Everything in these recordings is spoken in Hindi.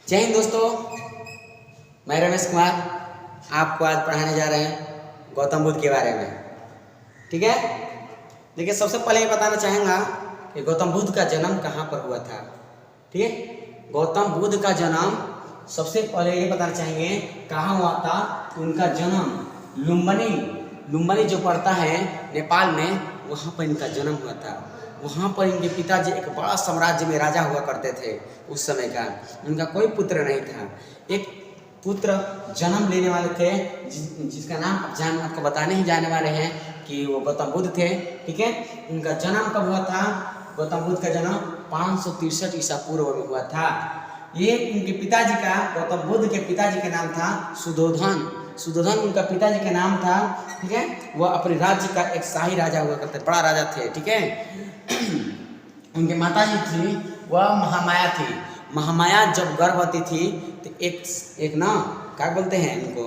जय हिंद दोस्तों, मैं रमेश कुमार आपको आज पढ़ाने जा रहे हैं गौतम बुद्ध के बारे में। ठीक है, देखिए सबसे पहले ये बताना चाहूँगा कि गौतम बुद्ध का जन्म कहाँ पर हुआ था। ठीक है, गौतम बुद्ध का जन्म सबसे पहले ये बताना चाहेंगे कहाँ हुआ था। उनका जन्म लुम्बिनी जो पड़ता है नेपाल में, वहाँ पर इनका जन्म हुआ था। वहाँ पर इनके पिताजी एक बड़ा साम्राज्य में राजा हुआ करते थे उस समय का। उनका कोई पुत्र नहीं था। एक पुत्र जन्म लेने वाले थे जिसका नाम आपको बताने ही जाने वाले हैं कि वो गौतम बुद्ध थे। ठीक है, उनका जन्म कब हुआ था? गौतम बुद्ध का जन्म 563 ईसा पूर्व में हुआ था। ये उनके पिताजी का, गौतम बुद्ध के पिताजी का नाम था सुद्धोधन उनका पिताजी का नाम था। ठीक है, वह अपने राज्य का एक शाही राजा हुआ करते, बड़ा राजा थे। ठीक है, उनके माताजी थी वह महामाया थी। महामाया जब गर्भवती थी तो एक ना क्या बोलते हैं इनको,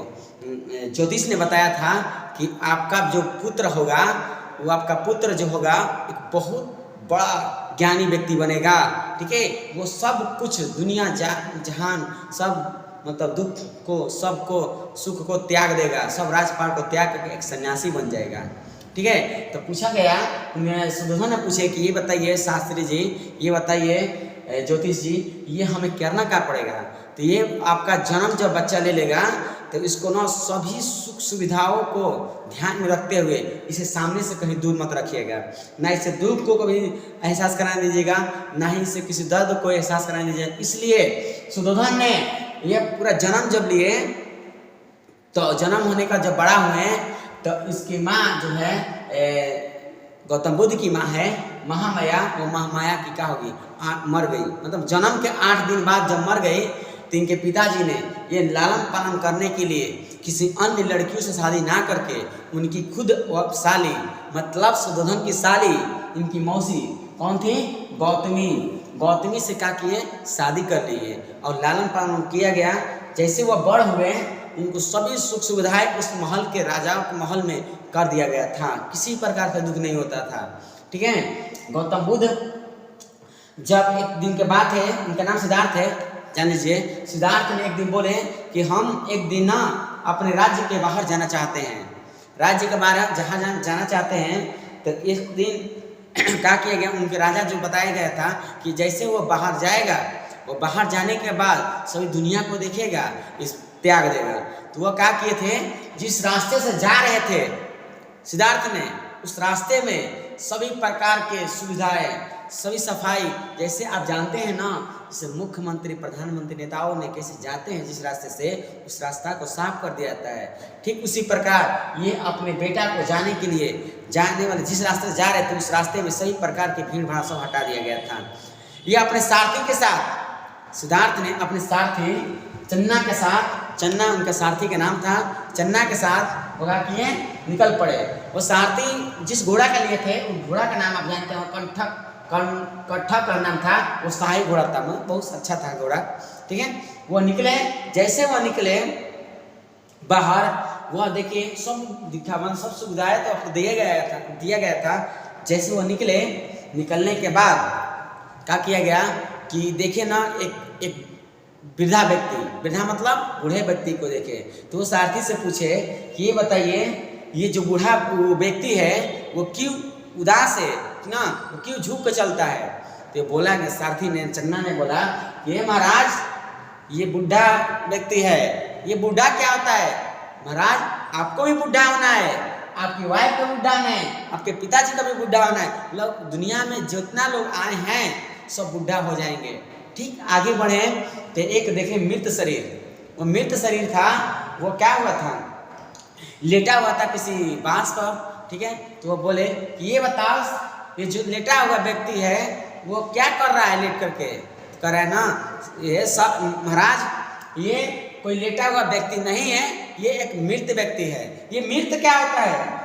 ज्योतिष ने बताया था कि आपका जो पुत्र होगा, वो आपका पुत्र जो होगा एक बहुत बड़ा ज्ञानी व्यक्ति बनेगा। ठीक है, वो सब कुछ दुनिया जहान सब मतलब दुख को, सबको, सुख को त्याग देगा, सब राजपाट को त्याग करके एक सन्यासी बन जाएगा। ठीक है, तो पूछा गया, सुद्धोधन ने पूछे कि ये बताइए शास्त्री जी, ये बताइए ज्योतिष जी, ये हमें करना क्या पड़ेगा? तो ये आपका जन्म जब बच्चा ले लेगा तो इसको ना सभी सुख सुविधाओं को ध्यान में रखते हुए इसे सामने से कहीं दूर मत रखिएगा, ना इसे दुख को कभी एहसास कराने दीजिएगा, ना ही इसे किसी दर्द को एहसास कराने दीजिएगा। इसलिए सुद्धोधन ने ये पूरा जन्म जब लिए तो जन्म होने का जब बड़ा हुए तो इसकी माँ जो है गौतम बुद्ध की माँ है महामाया, वो महामाया की क्या होगी, मर गई। मतलब जन्म के 8 दिन बाद जब मर गई तो इनके पिताजी ने ये लालन पालन करने के लिए किसी अन्य लड़कियों से शादी ना करके उनकी खुद साली, मतलब सुद्धोधन की साली, इनकी मौसी कौन थी, गौतमी से क्या किए, शादी कर लिए और लालन पालन किया गया। जैसे वह बड़ हुए उनको सभी सुख सुविधाएं उस महल के राजाओं के महल में कर दिया गया था, किसी प्रकार का दुख नहीं होता था। ठीक है, गौतम बुद्ध जब एक दिन के बाद है, उनका नाम सिद्धार्थ है, जान लीजिए। सिद्धार्थ ने एक दिन बोले कि हम एक दिन ना अपने राज्य के बाहर जाना चाहते हैं, राज्य के बाहर जहाँ जाना चाहते हैं। तो इस दिन क्या किया गया, उनके राजा जो बताया गया था कि जैसे वो बाहर जाएगा, वो बाहर जाने के बाद सभी दुनिया को देखेगा, इस त्याग देगा। तो वह क्या किए थे, जिस रास्ते से जा रहे थे सिद्धार्थ ने, उस रास्ते में सभी प्रकार के सुविधाएं, सभी सफाई, जैसे आप जानते हैं ना, जैसे मुख्यमंत्री प्रधानमंत्री नेताओं ने कैसे जाते हैं जिस रास्ते से, उस रास्ता को साफ कर दिया जाता है। ठीक उसी प्रकार ये अपने बेटा को जाने के लिए जाने वाले जिस रास्ते से जा रहे थे उस रास्ते में सभी प्रकार की भीड़ भाड़ सब हटा दिया गया था। ये अपने सारथी के साथ, सिद्धार्थ ने अपने सारथी चन्ना के साथ, चन्ना उनका सारथी का नाम था, चन्ना के साथ वो क्या किए, निकल पड़े। वो सारथी जिस घोड़ा के लिए थे उस घोड़ा का नाम आप जानते हो, कट्ठक का नाम था, वो शाही घोड़ा था, बहुत अच्छा था घोड़ा। ठीक है, वो निकले, जैसे वो निकले बाहर, वह देखिए सब दिखावन, सब सुविधाएं तो आपको दिया गया था। जैसे वो निकले, निकलने के बाद क्या किया गया कि देखे ना एक वृद्धा व्यक्ति, वृद्धा मतलब बूढ़े व्यक्ति को देखे। तो वो सारथी से पूछे कि ये बताइए, ये जो बूढ़ा व्यक्ति है वो क्यों उदास है ना, वो क्यों झुक कर चलता है? तो बोला कि सारथी ने, चन्ना ने बोला, ये महाराज, ये बूढ़ा व्यक्ति है। ये बूढ़ा क्या होता है महाराज, आपको भी बूढ़ा होना है, आपकी वाइफ को बूढ़ा होना है, आपके पिताजी का भी बूढ़ा होना है। लोग दुनिया में जितना लोग आए हैं सब बूढ़ा हो जाएंगे। ठीक, आगे बढ़े तो एक देखे मृत शरीर, वो मृत शरीर था, वो क्या हुआ था, लेटा हुआ था किसी बांस पर। ठीक है, तो वो बोले कि ये बताओ, ये जो लेटा हुआ व्यक्ति है वो क्या कर रहा है, लेट करके कर रहा है ना, ये सब महाराज, ये कोई लेटा हुआ व्यक्ति नहीं है, ये एक मृत व्यक्ति है। ये मृत क्या होता है?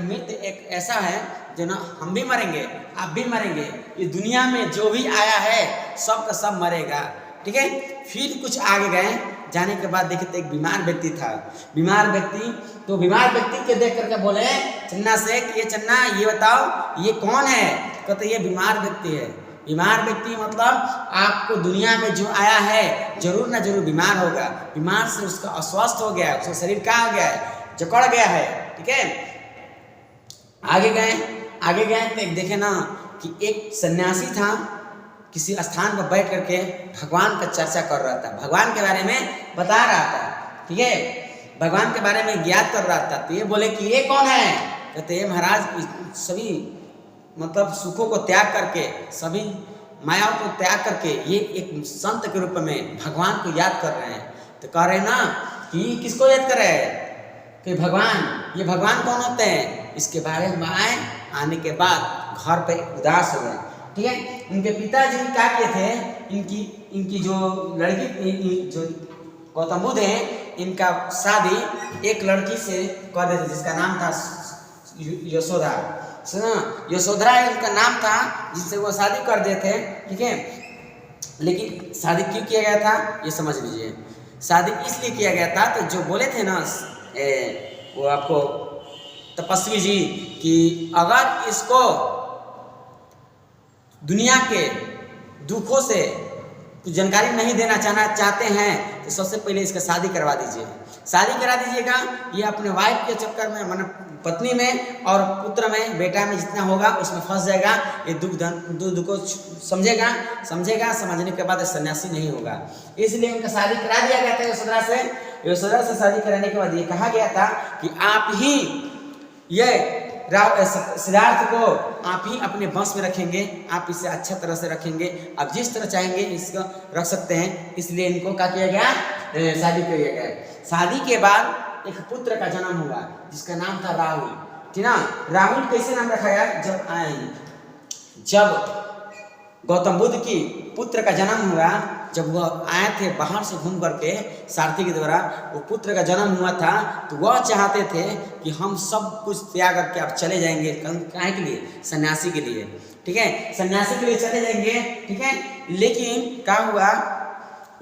मृत एक ऐसा है जो ना, हम भी मरेंगे, आप भी मरेंगे, ये दुनिया में जो भी आया है सब का सब मरेगा। ठीक है, फिर कुछ आगे गए, जाने के बाद देखे तो एक बीमार व्यक्ति था, बीमार व्यक्ति। तो बीमार व्यक्ति के देख करके बोले चन्ना से कि ये चन्ना, ये बताओ ये कौन है? कहते ये बीमार व्यक्ति है। बीमार व्यक्ति मतलब आपको दुनिया में जो आया है जरूर ना जरूर बीमार होगा, बीमार से उसका अस्वस्थ हो गया है, उसका शरीर क्या हो गया है, जकड़ गया है। ठीक है, आगे गए तो देखे ना कि एक सन्यासी था, किसी स्थान पर बैठ करके भगवान का चर्चा कर रहा था, भगवान के बारे में बता रहा था। ठीक है, भगवान के बारे में ज्ञात कर रहा था। तो ये बोले कि ये कौन है? कहते ये महाराज सभी मतलब सुखों को त्याग करके, सभी मायाओं को त्याग करके ये एक संत के रूप में भगवान को याद कर रहे हैं। तो कह रहे ना कि किसको याद कर रहे हैं? कि भगवान। ये भगवान कौन होते हैं? इसके बारे में आने के बाद घर पे उदास हो गए। ठीक है, उनके पिताजी क्या किए थे, इनकी जो लड़की जो गौतम बुद्ध है, इनका शादी एक लड़की से कर देते जिसका नाम था यशोदा। सुना, यशोधरा इनका नाम था, जिससे वो शादी कर देते। ठीक है, लेकिन शादी क्यों किया गया था ये समझ लीजिए। शादी इसलिए किया गया था, तो जो बोले थे ना वो आपको तपस्वी जी कि अगर इसको दुनिया के दुखों से कुछ जानकारी नहीं देना चाहते हैं तो सबसे पहले इसका शादी करवा दीजिए। शादी करा दीजिएगा, ये अपने वाइफ के चक्कर में, मतलब पत्नी में और पुत्र में, बेटा में जितना होगा उसमें फंस जाएगा। ये दुख को समझेगा, समझने के बाद सन्यासी नहीं होगा। इसलिए उनका शादी करा दिया गया था यशोधरा से। यशोधरा से शादी कराने के बाद ये कहा गया था कि आप ही ये सिद्धार्थ को आप ही अपने वश में रखेंगे, आप इसे अच्छा तरह से रखेंगे, आप जिस तरह चाहेंगे इसको रख सकते हैं। इसलिए इनको क्या किया गया? शादी किया गया। शादी के बाद एक पुत्र का जन्म हुआ जिसका नाम था राहुल। ठीक ना, राहुल कैसे नाम रखा गया? जब गौतम बुद्ध की पुत्र का जन्म हुआ, जब वह आए थे बाहर से घूम करके सारथी के द्वारा, वो पुत्र का जन्म हुआ था, तो वह चाहते थे कि हम सब कुछ त्याग करके अब चले जाएंगे। काहे के लिए? सन्यासी के लिए। ठीक है, सन्यासी के लिए चले जाएंगे। ठीक है, लेकिन क्या हुआ,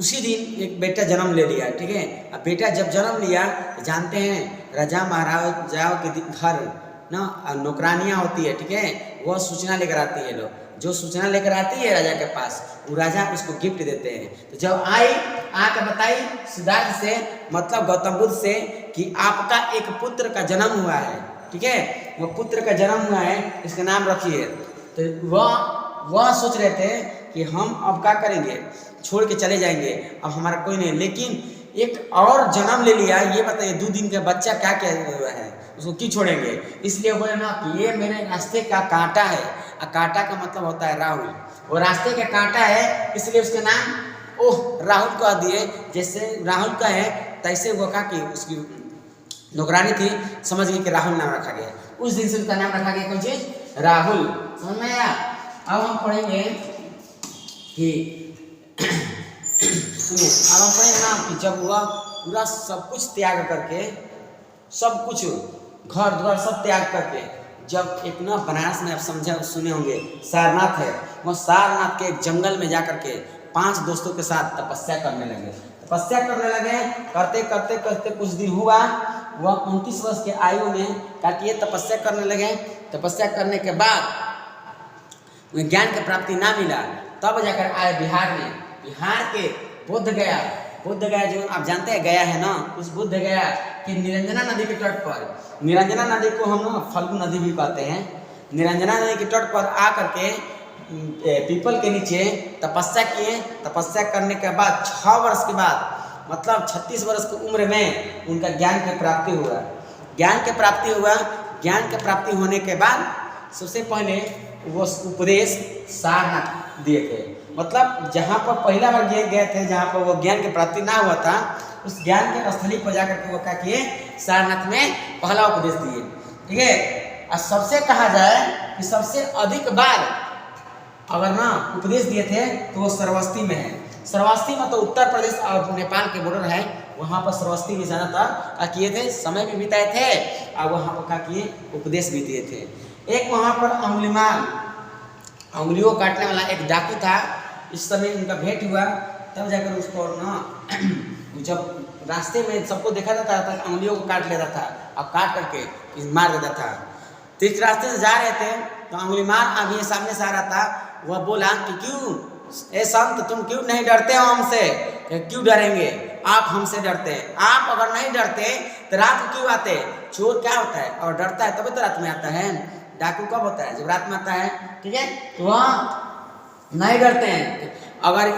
उसी दिन एक बेटा जन्म ले लिया। ठीक है, अब बेटा जब जन्म लिया तो जानते हैं राजा महाराजाओं के घर ना नौकरानियाँ होती है। ठीक है, वह सूचना लेकर आती है, लोग जो सूचना लेकर आती है राजा के पास, वो राजा उसको गिफ्ट देते हैं। तो जब आकर बताई सिद्धार्थ से, मतलब गौतम बुद्ध से, कि आपका एक पुत्र का जन्म हुआ है। ठीक है, वो पुत्र का जन्म हुआ है, इसका नाम रखिए। तो वह सोच रहे थे कि हम अब क्या करेंगे, छोड़ के चले जाएंगे, अब हमारा कोई नहीं। लेकिन एक और जन्म ले लिया, ये बताइए 2 दिन का बच्चा क्या हुआ है, उसको क्यों छोड़ेंगे? इसलिए बोले ना कि ये मेरे रास्ते का कांटा है, और कांटा का मतलब होता है राहुल। वो रास्ते का कांटा है, इसलिए उसके नाम राहुल कह दिए। जैसे राहुल का है तैसे वो कहा कि उसकी नौकरानी थी, समझ गई कि राहुल नाम रखा गया। उस दिन से उसका नाम रखा गया कौन चीज? राहुल। समझ में आया? अब हम पढ़ेंगे कि सुनिए, अब हम पढ़ेंगे ना कि जब वह पूरा सब कुछ त्याग करके, सब कुछ घर द्वार सब त्याग करके, जब एक ना बनारस में आप सुने होंगे सारनाथ है, वह सारनाथ के एक जंगल में जाकर के 5 दोस्तों के साथ तपस्या करने लगे। करते करते करते कुछ दिन हुआ, वह 29 वर्ष के आयु में ताकि ये तपस्या करने लगे। तपस्या करने के बाद उन्हें ज्ञान की प्राप्ति ना मिला, तब जाकर आए बिहार में। बिहार के बोध गया जो आप जानते हैं गया है ना, उस बोध गया कि निरंजना नदी के तट पर, निरंजना नदी को हम लोग फल्गु नदी भी कहते हैं, निरंजना नदी के तट पर आकर के पीपल के नीचे तपस्या किए। तपस्या करने के बाद 6 वर्ष के बाद, मतलब 36 वर्ष की उम्र में उनका ज्ञान की प्राप्ति हुआ। ज्ञान की प्राप्ति होने के बाद सबसे पहले वो उपदेश सारनाथ दिए थे। मतलब जहाँ पर पहला बार गए थे, जहाँ पर वो ज्ञान की प्राप्ति ना हुआ था, उस ज्ञान के स्थली पर जाकर के वो क्या किए, सारनाथ में पहला उपदेश दिए। ठीक है, और सबसे कहा जाए कि सबसे अधिक बार अगर ना उपदेश दिए थे तो वो श्रावस्ती में है। श्रावस्ती में तो उत्तर प्रदेश और नेपाल के बॉर्डर है, वहाँ पर श्रावस्ती में ज़्यादातर क्या किए थे, समय भी बिताए थे, और वहाँ पर क्या किए, उपदेश भी दिए थे। एक वहाँ पर उंगलियों काटने वाला एक डाकू था, इस समय उनका भेंट हुआ, तब जाकर उसको ना जब रास्ते में सबको देखा जाता था, उंगलियों को काट लेता था और काट करके मार देता था। तो इस रास्ते से जा रहे थे तो उंगली मार आगे सामने से आ रहा था, वह बोला कि क्यों ए संत तुम क्यों नहीं डरते हो हमसे? क्यों डरेंगे, आप हमसे डरते हैं। आप अगर नहीं डरते तो रात में क्यों आते? चोर क्या होता है और डरता है तभी तो रात में आता है। डाकू कब होता है? जब रात में आता है। ठीक है, तो वह नहीं डरते हैं। अगर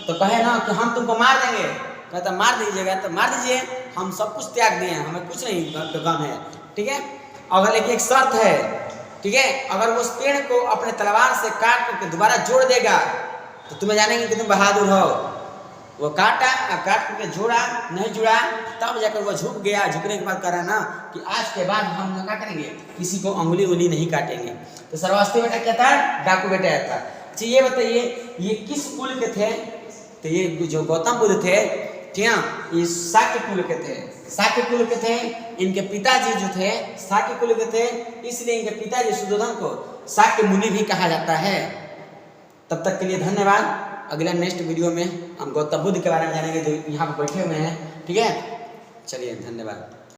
तो कहे ना कि हम तुमको मार देंगे, कहता मार दीजिएगा तो मार दीजिए, हम सब कुछ त्याग दिए हैं, हमें कुछ नहीं गम है। ठीक है, अगर लेकिन एक शर्त है। ठीक है, अगर वो उस पेड़ को अपने तलवार से काट करके दोबारा जोड़ देगा तो तुम्हें जानेंगे कि तुम बहादुर हो। वो काटा, काट करके जोड़ा, नहीं जुड़ा, तब जाकर वो झुक गया। झुकने के बाद कह रहा ना कि आज के बाद हम क्या करेंगे, किसी को उंगली नहीं काटेंगे। तो श्रावस्ती बेटा क्या था? डाकू बेटा था। अच्छा ये बताइए, ये किस कुल के थे? तो ये जो गौतम बुद्ध थे, ठीक है, ये शाक्य कुल के थे। शाक्य कुल के थे। इनके पिताजी जो थे शाक्य कुल के थे, इसलिए इनके पिताजी सुद्धोधन को शाक्य मुनि भी कहा जाता है। तब तक के लिए धन्यवाद। अगला नेक्स्ट वीडियो में हम गौतम बुद्ध के बारे में जानेंगे जो यहाँ पर बैठे हुए हैं। ठीक है, चलिए धन्यवाद।